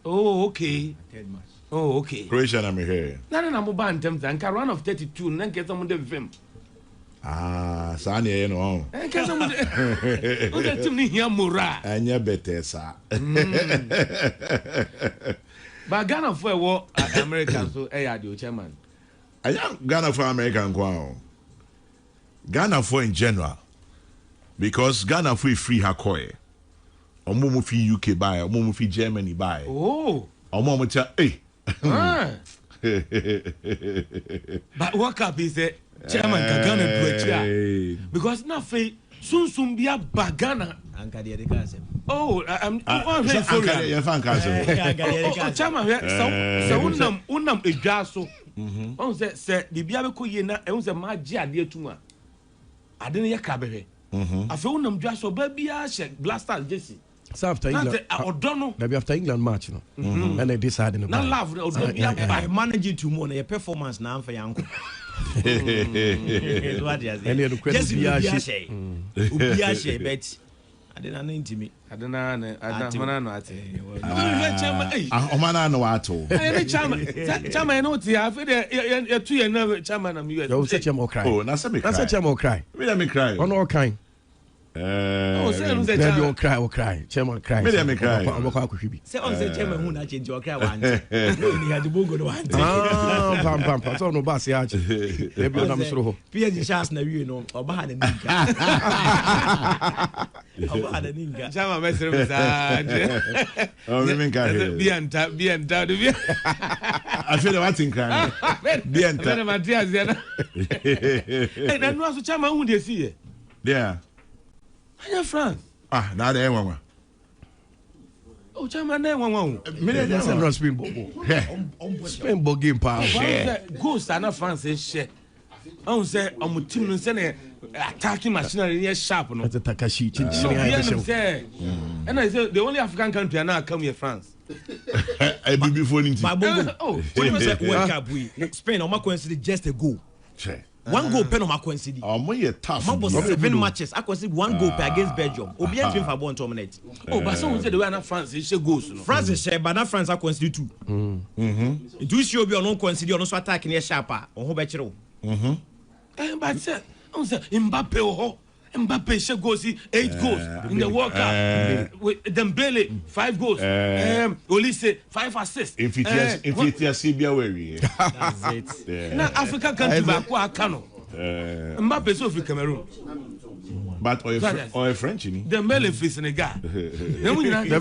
Oh, okay. Third match. Oh, okay. Croatia na me here. Na mo ban tem tan ka run of 32 na get some dem vim. Sa na no. Get some o get team ni hia mora. Anya better sa. But Ghana for wo American so eh ya the chairman. Anya Ghana for American kwa. Ghana for in general. Because Ghana for free hakoye. Omo mo fi UK buy, omo mo fi Germany buy. Oh. Omo mo cha But Worldcup is a chairman ka Ghana do because na fe sun bia ba Ghana Anka de kasem. Oh, I'm sorry. You fan kasem. Chairman so unam edwa so. On say bibia be ko ye na e say ma gi ade atuma. Ade ne ye krabehwe. Afi unam dwa so ba bia she Blasters Jesse. So after England, maybe after England match, no, and they decided not love. I managing to more your performance now for young. And the question bet. I didn't know intimate. I don't know. I know. You're 2 years now, chairman. I'm US. You're such a more cry. Oh, that's such a more cry. Let me cry. On all kind. Say cry. Chairman cry. Me cry. Say on the chairman who not change your cry one. You had to go to one. Pam. So no boss ya. They be on so. PSG chance na you know. Oba had a ninga. Chairman mesere sa. Oh, me cry. Be enta. I feel what in cry. Be enta. Matias ya na. Eh, na no so chairman who dey see. Yeah. Anya France. Now they want. Oh, chairman, they want. Not Spain Bobo. Spain Bobo game power. Ghost and France share. I say, I'm team send attacking machinery near sharp. No, that's a Takashi. And I said the only African country now come here, France. I be before in oh, when you say Worldcup, we Spain or Macquarie just a goal. One goal pen on Macquarie. Oh, my tough. Was 7 matches. I consider 1 goal per against Belgium. Obian team for 1 dominate. Oh, but someone said the way France is goes. France is share, but not France. I consider 2. Do show be on no consider on also attacking a sharper on who bet you. But say, Mbappe she goals 8 goals in the World Cup. With Dembele 5 goals. Olise 5 assists. If it is Sibia weary. That's it. Now African country back Kano. Mbappe so for Cameroon. But or a French in Dembele for Senegal.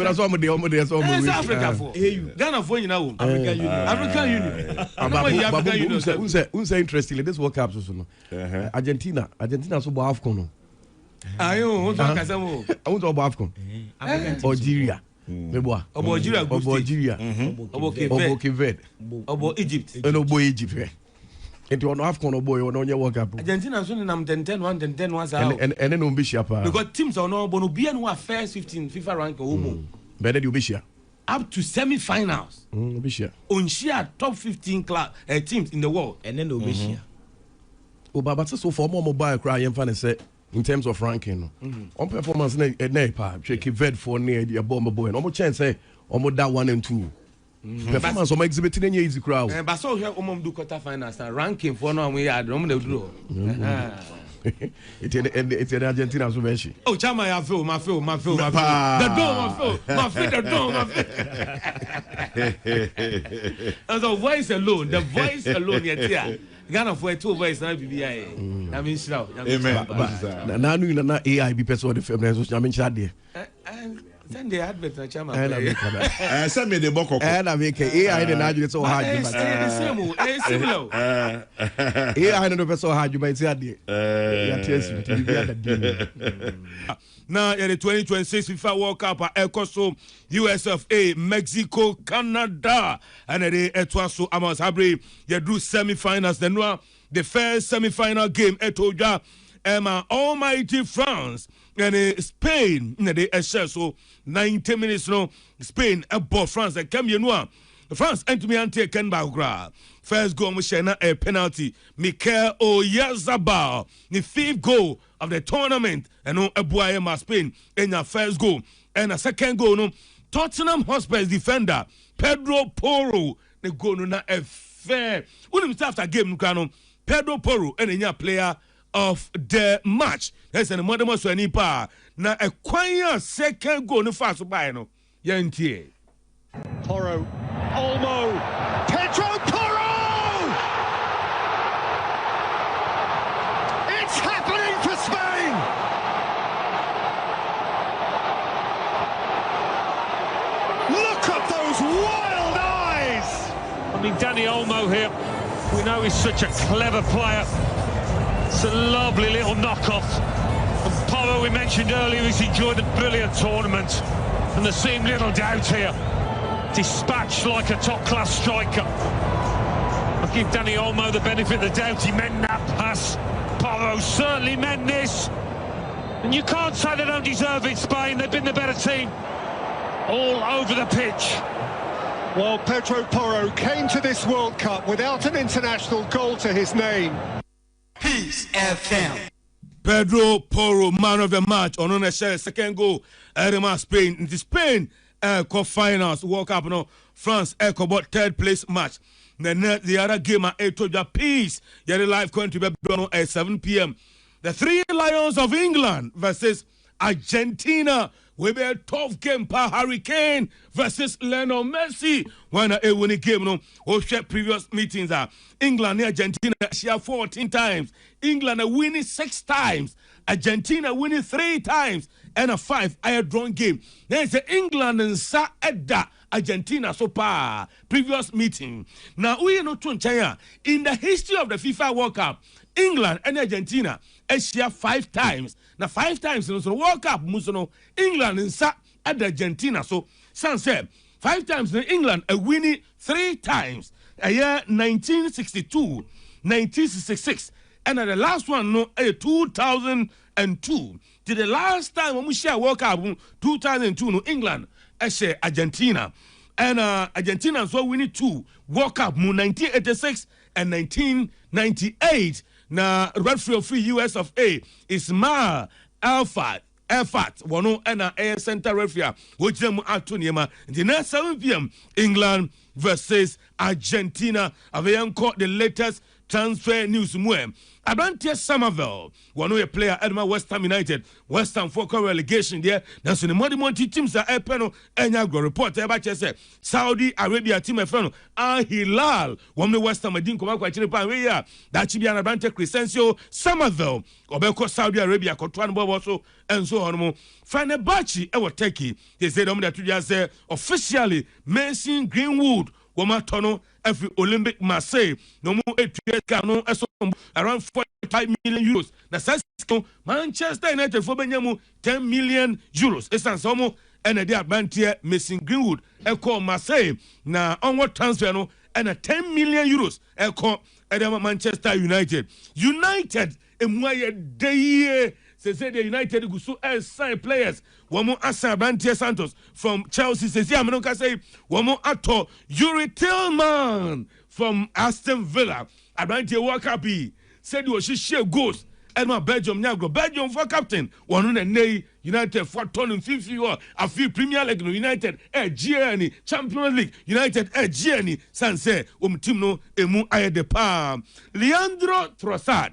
That's what we Africa for. Ghana for you now. African Union. Who's interesting? This World Cup so Argentina so bo AFCON. Ayo, who talk kasamo? I want to bo AFCON. Algeria. Meboa. Algeria. Cape Verde. Egypt. Obo Egypt. And you have no boy or no World Cup. Argentina soon nam 10 once out. And then no be sure. Because teams are no bono be no first 15 FIFA rank or better you be sure. Up to semi-finals. Be sure. On share top 15 teams in the world. And then be sure. Oh, but so for more mobile cry and fan say in terms of ranking. On performance na pa check Ved for near the bomber boy. No more chance say almost that 1 and 2. Performance on exhibiting any easy crowd. But so here do quarter finals and ranking for no we are the draw. It's in Argentina so very. Oh, Chama, I feel my film. The door, the door. And the voice alone, yet here. Ghana for 2 voice now BBI. I mean, slow. Amen. Now you know AI be person the film. I mean, Chad. Send the advert na chama. Send me the book. And I make AI the na so hard. Similar. AI no be so hard you might say that. Now in the 2026 FIFA World Cup Ecoso US of A, Mexico, Canada, and the Etwaso Amos Habre, you do semi-finals. The first semi-final game Etoja Emma Almighty France and Spain in the so 90 minutes no Spain about France and come you know France and to me and take Ken first goal Mushena a penalty Mikel Oyarzabal the 5th goal of the tournament and no Abuayema Spain in your first goal and a second goal no Tottenham Hotspur's defender Pedro Porro ne go no na fair. When after game no Pedro Porro and player of the match. That's an modern so any pa na a quiet second goal no fast by no. Yentie. Porro, Olmo, Pedro Porro! It's happening for Spain! Look at those wild eyes! I mean, Danny Olmo here, we know he's such a clever player. It's a lovely little knockoff. And Porro, we mentioned earlier, he's enjoyed a brilliant tournament. And there seemed little doubt here. Dispatched like a top-class striker. I'll give Danny Olmo the benefit of the doubt. He meant that pass. Porro certainly meant this. And you can't say they don't deserve it, Spain. They've been the better team. All over the pitch. Well, Pedro Porro came to this World Cup without an international goal to his name. Peace FM. Pedro Porro, man of the match. On a second goal. Spain. In Spain. Finals World Cup no France about third place match. The other game at 8 to peace. Yeah, the live going to be done at 7 p.m. The Three Lions of England versus Argentina. We be a tough game per Hurricane versus Lionel Messi. When a winning game no. We share previous meetings are England and Argentina share 14 times. England are winning 6 times. Argentina winning 3 times. And a 5 air drawn game. There's England and Sa Edda Argentina so far previous meeting. Now we know China in the history of the FIFA World Cup, England and Argentina share 5 times. Now 5 times in the World Cup, Musono England and Sa Edda Argentina. So San said 5 times in England are winning 3 times. A year 1962, 1966, and the last one no 2002. To the last time when we share World Cup 2002 no England share Argentina and Argentina so winning 2 World Cup 1986 and 1998 na referee of US of A Ismail Elfat one and a center referee which them atuniema the next 7 p.m. England versus Argentina avayan caught the latest transfer news mwe Abrantia Somerville, one way player Edma West Ham United, West Ham for relegation there. That's in the Monty teams are a panel and I go report about Saudi Arabia team of Al Hilal, one the West Ham didn't come out quite that should be an Abrantia Crescencio Somerville, Obeko Saudi Arabia, Cotran Boboso, and so on. Fenerbahce, I will take it. They said that to just say officially Mason Greenwood. Tono every Olympic Marseille no more 8 years no around 45 million euros. Na Manchester United for Benjamu 10 million euros. Esan somo and the Atlantia Mason Greenwood call Marseille na onward transfer no and 10 million euros call Manchester United. United emwaye day says the United go so sign players. One more Asa Brantia Santos from Chelsea says, yeah, I'm say one more Ato Yuri Tillman from Aston Villa. Abrantia Wakapi said you should share goals. And my Belgium Nyagro, Belgium for captain. One on a nay United for ton and 50 or a few Premier League United a Gianni Champions League United a Gianni Sanse Timno Emu Aye de Palm Leandro Trossard.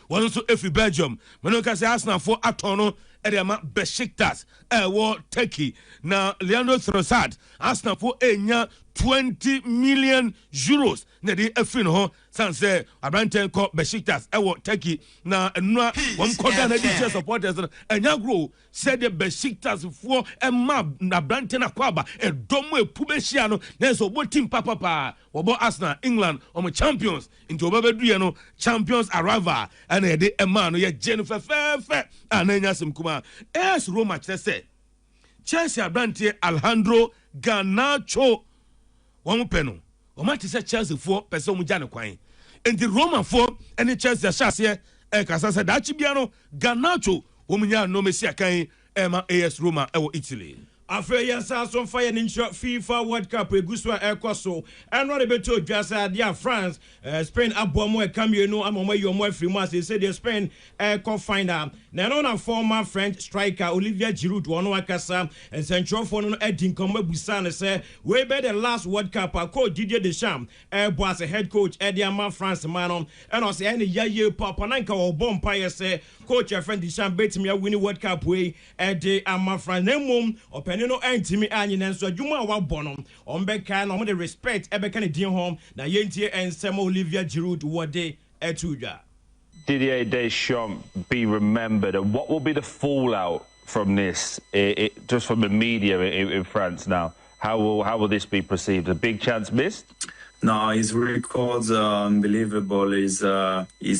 One also every Belgium. Manoka say Arsenal for Atono Edema Besiktas war Turkey. Now Leandro Trossard Arsenal for enya 20 million euros. Nedi efin ho sanse Abranten ko Besiktas war Turkey. Now enwa one quarter na DJ supporters enya grow said the Besiktas for emma Abranten akwaba edomo epubehia no na so bo team papa wobo Arsenal England omo champions into obabedu no champions arrival and e de emma no ye Jennifer fefe ananya simkuma es Roma Chelsea Abranten Alejandro Garnacho one peno o mati say Chelsea for person mu jane kwan and the Roma for any Chelsea shase kasa say da chibia no Garnacho wo munya no mesi akan ema AS Roma e wo Italy. After yes, some fire in FIFA World Cup, a Guswa Ercoso, and not a bit to just dear France, Spain, Abomo, Camio, no, I'm on your more free mass. They said they Spain Airco finder. Now, former French striker Olivier Giroud, one Wakasa, and Central for no Edin Combe Busan, say, way better the last World Cup, coach Didier Deschamps, Airboss, a head coach, Ediama France, Manon, and also any year Papananka or Bompire, say, coach, your friend Deschamps, bet me a winning World Cup way, Eddie Ama France, Nemum, or Penino, Antimi, and so Juma Wabonum, on Becca, no the respect, Ebekani Dean Home, Nayentia and Sam Olivier Giroud, what day, Etuja. Didier Deschamps be remembered, and what will be the fallout from this, just from the media in France now? How will this be perceived? A big chance missed? No, his records are unbelievable. He's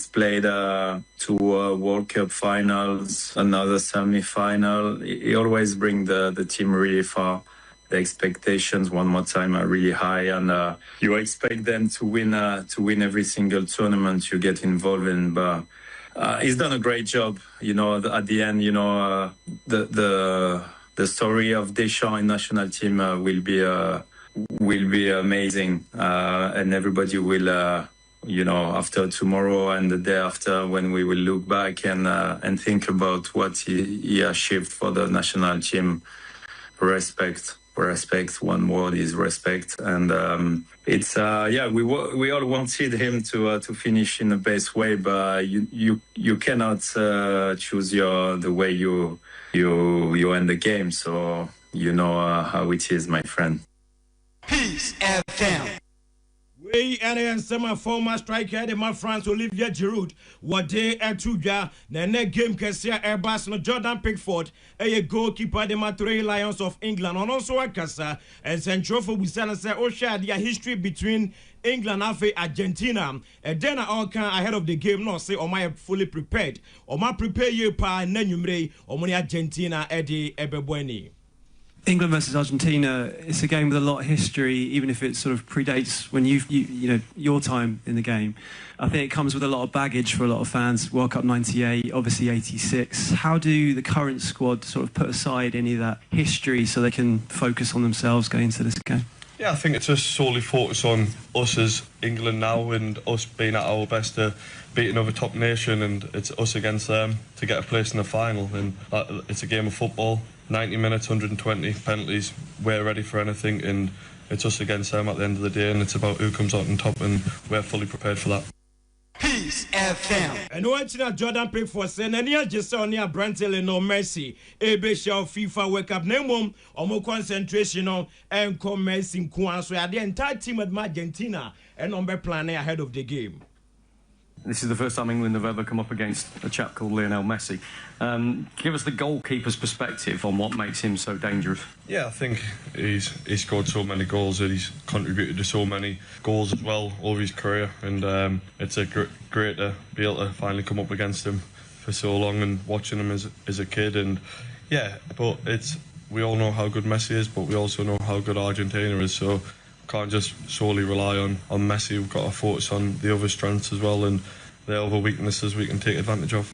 played 2 World Cup finals, another semi-final. He always brings the team really far. The expectations one more time are really high, and you expect them to win every single tournament you get involved in. But he's done a great job. You know, at the end, you know, the story of Deschamps in national team will be amazing, and everybody will. You know, after tomorrow and the day after, when we will look back and think about what he achieved for the national team, respect. One word is respect, and it's we all wanted him to finish in the best way, but you cannot choose the way you end the game. So you know how it is, my friend. Peace FM. We and some former striker, the France Olivier Giroud, what they at Tuja, the next game Cassia Airbus no Jordan Pickford, a goalkeeper, the Mature Lions of England, and also a Casa, and Central for Busana say, oh, share their history between England and Argentina, and then all can ahead of the game, no say, or my fully prepared, or my prepare you pa Nenumre, or money Argentina, Eddie Ebebueni. England versus Argentina, it's a game with a lot of history, even if it sort of predates when you know your time in the game. I think it comes with a lot of baggage for a lot of fans. World Cup 98, obviously 86. How do the current squad sort of put aside any of that history so they can focus on themselves going into this game? Yeah, I think it's just solely focus on us as England now and us being at our best to beat another top nation, and it's us against them to get a place in the final. And it's a game of football. 90 minutes, 120 penalties, we're ready for anything, and it's us against them at the end of the day, and it's about who comes out on top, and we're fully prepared for that. Peace FM. And watching Jordan Pickford saying, and here just saw near Brantel no mercy, a shall FIFA World Cup, name or more concentration on and commence in Kwan. So the entire team at Argentina and on planning ahead of the game. This is the first time England have ever come up against a chap called Lionel Messi. Give us the goalkeeper's perspective on what makes him so dangerous. Yeah, I think he's scored so many goals and he's contributed to so many goals as well over his career, and it's great to be able to finally come up against him for so long and watching him as a kid. And yeah, but we all know how good Messi is, but we also know how good Argentina is, so can't just solely rely on Messi. We've got to focus on the other strengths as well and the other weaknesses we can take advantage of.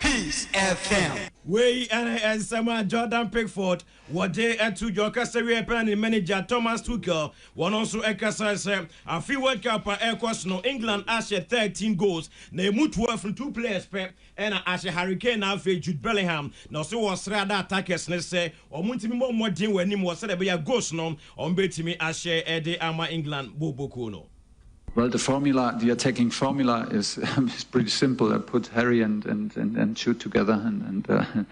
Peace FM. We and some Jordan Pickford, what they at to your career planning manager Thomas Tuchel, one also exercise a few World Cup aircraft no England Asher 13 goals. They moved 12 from 2 players and Asher Hurricane now for Jude Bellingham. Now so was rather attackers let's say or Muntimi more deal when him was said be a ghost no on betimi Asher Eddie Ama England Bobokuno. Well, the attacking formula is pretty simple. I put Harry and Jude together, and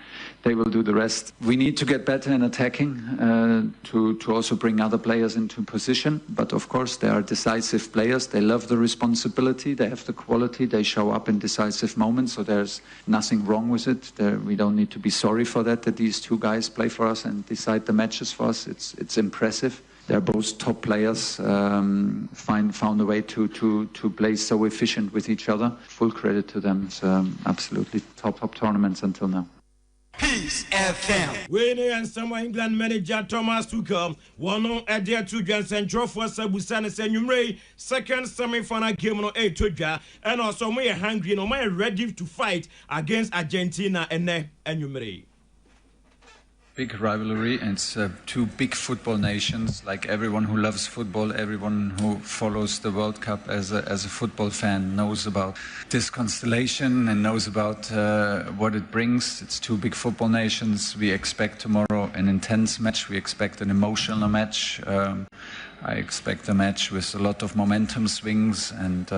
they will do the rest. We need to get better in attacking to also bring other players into position. But of course, they are decisive players. They love the responsibility. They have the quality. They show up in decisive moments. So there's nothing wrong with it. We don't need to be sorry for that these 2 guys play for us and decide the matches for us. It's impressive. They're both top players, found a way to play so efficient with each other. Full credit to them. It's absolutely top tournaments until now. Peace FM. Winnie and some England manager Thomas Tuchel, one on Edia Tuja Central for Sabusana Senumre, second semi-final game on A Tuja, and also we are hungry, no more ready to fight against Argentina and Numere. big rivalry, and it's two big football nations. Like everyone who loves football, everyone who follows the World Cup as a football fan knows about this constellation and knows about what it brings. It's two big football nations. We expect tomorrow an intense match. We expect an emotional match. I expect a match with a lot of momentum swings, and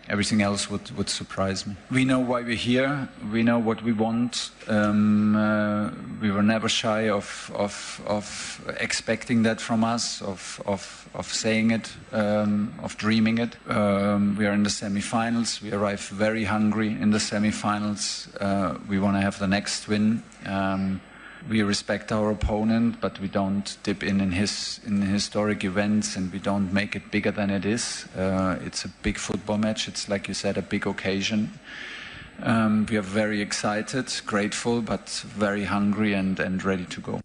everything else would surprise me. We know why we're here. We know what we want. We were never shy of expecting that from us, of saying it, of dreaming it. We are in the semi-finals. We arrive very hungry in the semi-finals. We want to have the next win. We respect our opponent, but we don't dip in historic events, and we don't make it bigger than it is. It's a big football match. It's, like you said, a big occasion. We are very excited, grateful, but very hungry and ready to go.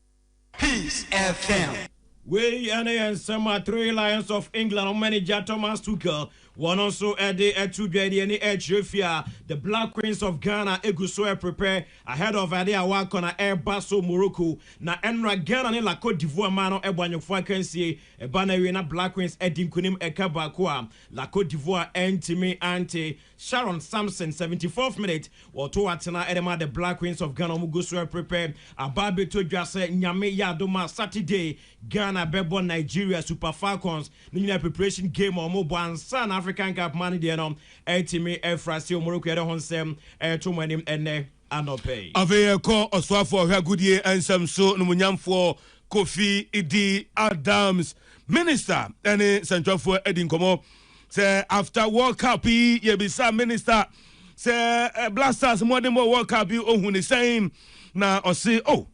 Peace FM. We and some 3 Lions of England on manager Thomas Tuchel. One also added to the edge the Black Queens of Ghana Egusoe prepare ahead of Adia Wakona Air Basso Morocco. Na Enra Ghana ni la Côte d'Ivoire mano Ebwanyo Fakensi Ebanawina Black Queens Edim Kunim Ekabakwa La Côte d'Ivoire Entime Ante Sharon Sampson 74th minute or to Atena Edema the Black Queens of Ghana Mugusoe prepare Ababe to Jase Nyame Yadoma Saturday Ghana Bebo Nigeria Super Falcons Nina preparation game or Moban San African Cup money there no Etime Efrasio Morocco Edo Honsem Tomanim Ene Anope Ave ko oswafo hwagudie ensem so no munyamfo Kofi Idi Adams minister any central for Edin Komo say after World Cup ye bisa minister say Blasters modern World Cup ohun ni saying na o say oh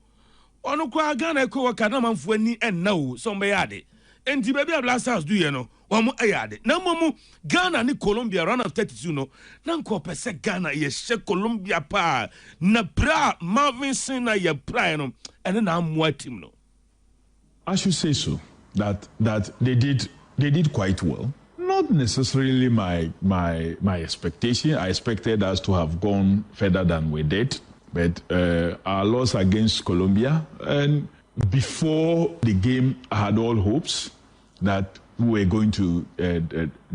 onu kwa Ghana ko waka na manfo ani enna o so mbeyade enti baby Blasters do ye no wamu ayade na momu Ghana ni Colombia round of 32 no na nko pese Ghana ye she Colombia pa na bra Marvin Sina ye pra no ene na amwa team no. I should say so that they did quite well. Not necessarily my expectation. I expected us to have gone further than we did, but our loss against Colombia, and before the game I had all hopes that we were going to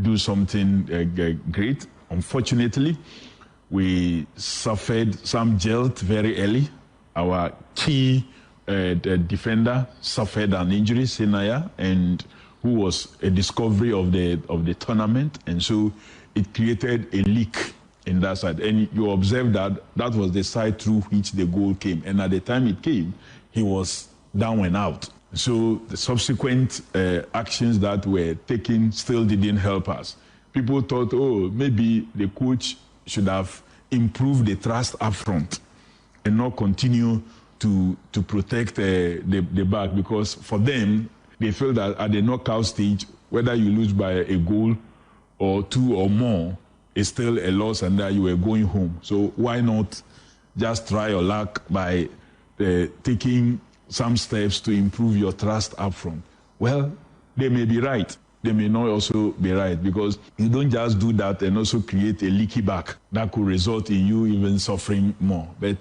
do something great. Unfortunately, we suffered some jolt very early. Our key the defender suffered an injury, Sinaya, and who was a discovery of the tournament, and so it created a leak in that side. And you observe that was the side through which the goal came, and at the time it came, he was down and out. So the subsequent actions that were taken still didn't help us. People thought, oh, maybe the coach should have improved the trust up front and not continue to protect the back, because for them, they feel that at the knockout stage, whether you lose by a goal or two or more, it's still a loss and that you were going home. So why not just try your luck by taking some steps to improve your trust up front? Well, they may be right. They may not also be right, because you don't just do that and also create a leaky back that could result in you even suffering more. But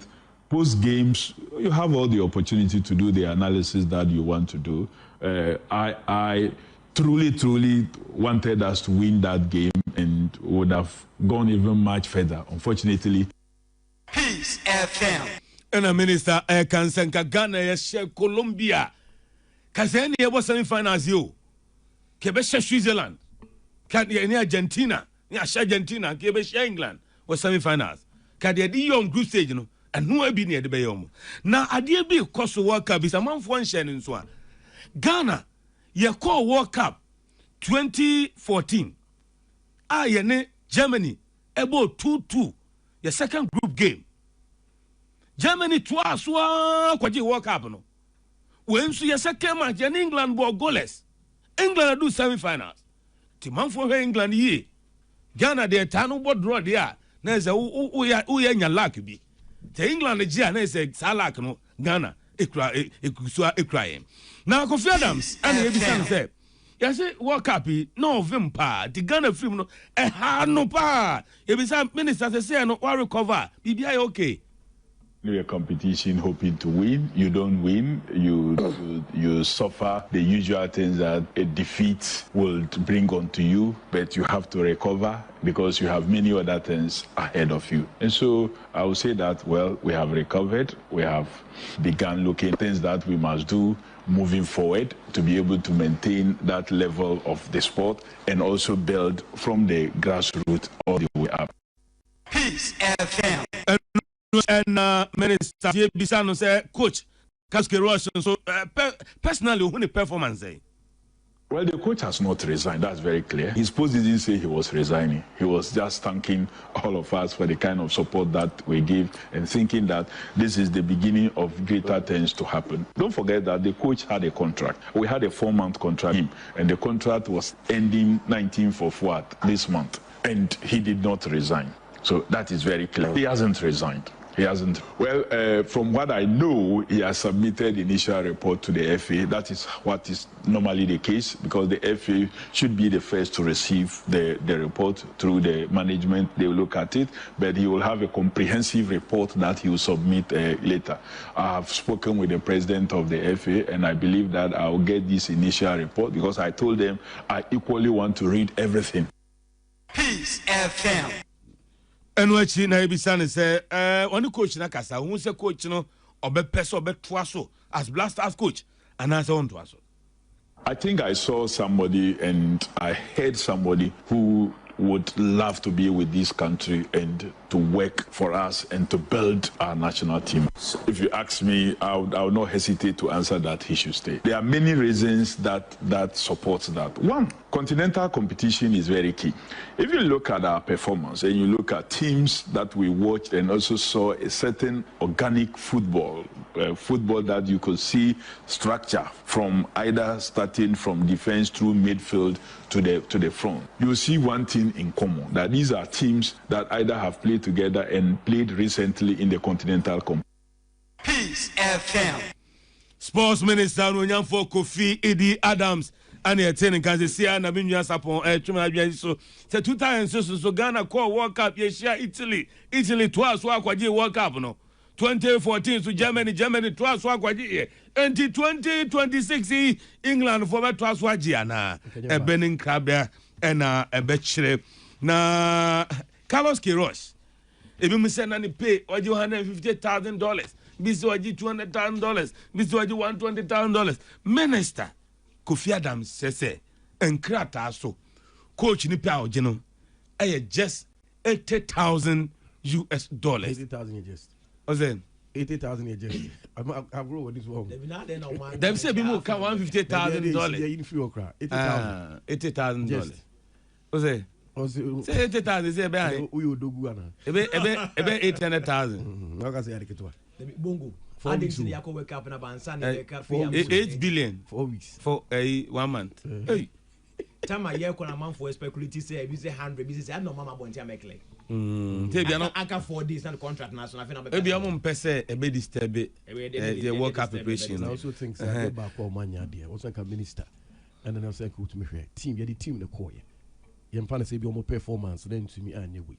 post games, you have all the opportunity to do the analysis that you want to do. I truly wanted us to win that game and would have gone even much further. Unfortunately, Peace FM. And a minister can send Ghana yes Colombia. Kazeni was semi-finals you. Kebesha Switzerland. Can you Argentina? Argentina, Kebesha England was semi-finals. Kadia di young group stage, you know. And no be near the Bayom. Now, I did be cost World Cup is a month one shining swan. Ghana, ye call World Cup 2014. Germany, about 2-2. Your second group game. Germany twice kwaji World Cup no. When so your second match, in England were goalless. England do semi-finals. The man for England ye. Ghana they tanu board draw there. Na say who ya luck be. The England the Gia na say salak no Ghana ekra. Now Kofi Adams and Ebisan say you say World Cup no vim pa the Ghana film no no pa Ebisan minister say no wa recover BBI okay. a competition hoping to win. You don't win, you suffer the usual things that a defeat will bring onto you, but you have to recover because you have many other things ahead of you. And so I would say that, well, we have recovered. We have begun looking at things that we must do moving forward to be able to maintain that level of the sport and also build from the grassroots all the way up. Peace FM. And Minister Bisano said, Coach, Kaske Rush, so personally, who the performance? Well, the coach has not resigned. That's very clear. His post didn't say he was resigning. He was just thanking all of us for the kind of support that we gave and thinking that this is the beginning of greater things to happen. Don't forget that the coach had a contract. We had a 4-month contract, and the contract was ending 19th of what? This month. And he did not resign. So that is very clear. He hasn't resigned. He hasn't. Well, from what I know, he has submitted initial report to the FA. That is what is normally the case because the FA should be the first to receive the report through the management. They will look at it, but he will have a comprehensive report that he will submit later. I have spoken with the president of the FA, and I believe that I will get this initial report because I told them I equally want to read everything. Peace FM. And what she na ebisa say on the coach na kasa who say coach no obe peso obe twaso as Blasters coach and answer on twaso. I think I saw somebody and I heard somebody who would love to be with this country and to work for us and to build our national team. So if you ask me, I would not hesitate to answer that he should stay. There are many reasons that supports that. One, continental competition is very key. If you look at our performance and you look at teams that we watched and also saw a certain organic football that you could see structure from either starting from defense through midfield to the front. You will see one thing in common, that these are teams that either have played together and played recently in the continental competition. Peace FM. Sports Minister Onyanfo Kofi Eddie Adams and the attending Kazesia na binwa sapon twema adwa so say 2006 so Ghana call World Cup ye share Italy twice wa kwaje World Cup no 2014 so Germany twice wa kwaje ye and 2026 England for twice wa giana e benin krabia na e be chire na Carlos Queiroz ebi mu say na ni pay oje $150,000 bisi oje $200,000 bisi oje $120,000 minister Kofi Adams says enkrata so coach ni pay oje no just $80,000 $80,000 just. What's that? 80,000 just. I've grown with this one. Them say people can $150,000. Yeah, you feel cry. $80,000. $80,000. What's that? Say 80,000. Say be. We will do good. Ebe 800,000. How can say adiketwa? Bongo. I didn't see the World Cup na bansa na World Cup. 8 billion 4 weeks for 1 month. Hey. Time a year kon a man for speculity say we say 100 business I no mama bontia mekle. Say bia no aka 4 days na contract na so na fe na be bia mo mpese e be disturb the World Cup preparation. I also think say back for manya there. Also like a minister and then I say coach me hwe team the team the call ye mfa na say bi o performance then to me anyway.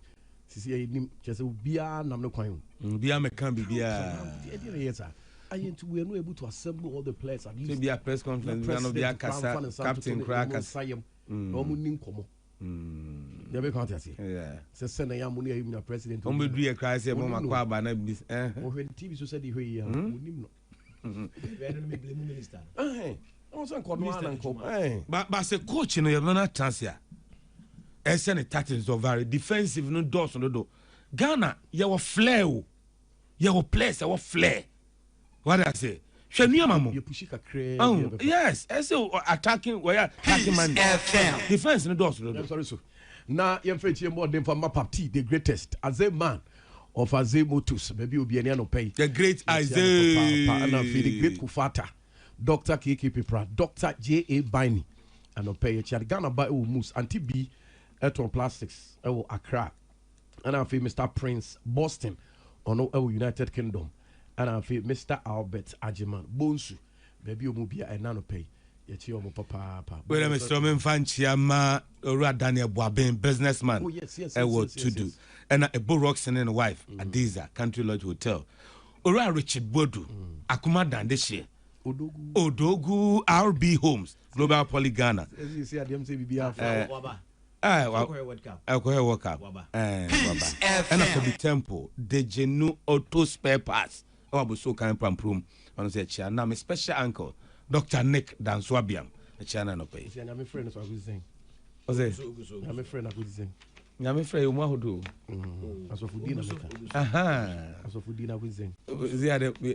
Sisi ye nim chese bia nam no kwan. Bia me kan bia. I we are not able to assemble all the players at least. Be a press conference, we are not captain crackers. No munim komo. You be count say. Yeah. Say send ya money even president. On be do a cry say mo makwa ba na bis. When TV so said the way munim no. We are not blame minister. I was on call but say coach no you na chance ya. Send the tactics of very defensive no doors no do. Ghana you were flair. You were place, you were flair. What I say? You push it a oh, yes. I say attacking where attacking man. Defense in the doors. Sorry, so now you're fighting more than for my party, the greatest as a man of Azay Motus. Maybe you'll be an pay. The great Isaiah and I'm feeling great Kufata, Dr. K.K. Pipra, Dr. J.A. Biney, and I'll pay a child Ghana by Moose and TB Eton Plastics, Accra, and I'm feeling Mr. Prince Boston, or no United Kingdom. And I feel Mr. Albert Ajiman Bonsu, baby, you move here and nano pay. Yet you papa. Well, I'm a storming fan, Chiama, or Daniel Boabin, businessman. Oh, yes. I want to do. And a Bull Roxon and a wife, Adiza, Country Lodge Hotel. Ora Richard Bodu, Akuma Dandeshie, Odogu RB Homes, Global Poly Ghana. Worldcup. And for the temple, the Genu Auto Spare Parts. I was so kind of prom. On the chair. Now, my special uncle, Dr. Nick Danswabiam, the channel no pay. I'm a friend of a good thing. I'm a friend of good thing. I'm afraid you want to do. As of dinner. As of dinner with thing.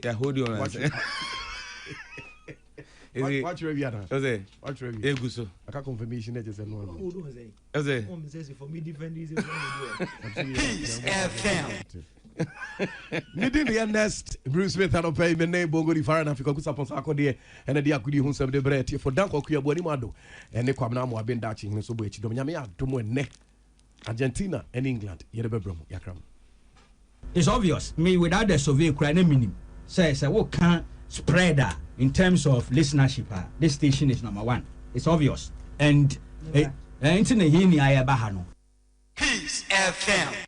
I hold you on. Watch review. Watch review. I can't confirmation that just a no. For me, defend this. Peace FM. Needing the next Bruce Smith and pay me name Bongo di Faran Africa Kusapon Sakode and the Akudi Hun some de Brett for Danko Kuya Bonimado and the Kwame have been daching so which Domyamia Domo ne Argentina and England Yerebrum Yakram. It's obvious. Me without the Soviet Ukraine minimum says what can spread in terms of listenership. This station is number 1. It's obvious. And Peace FM.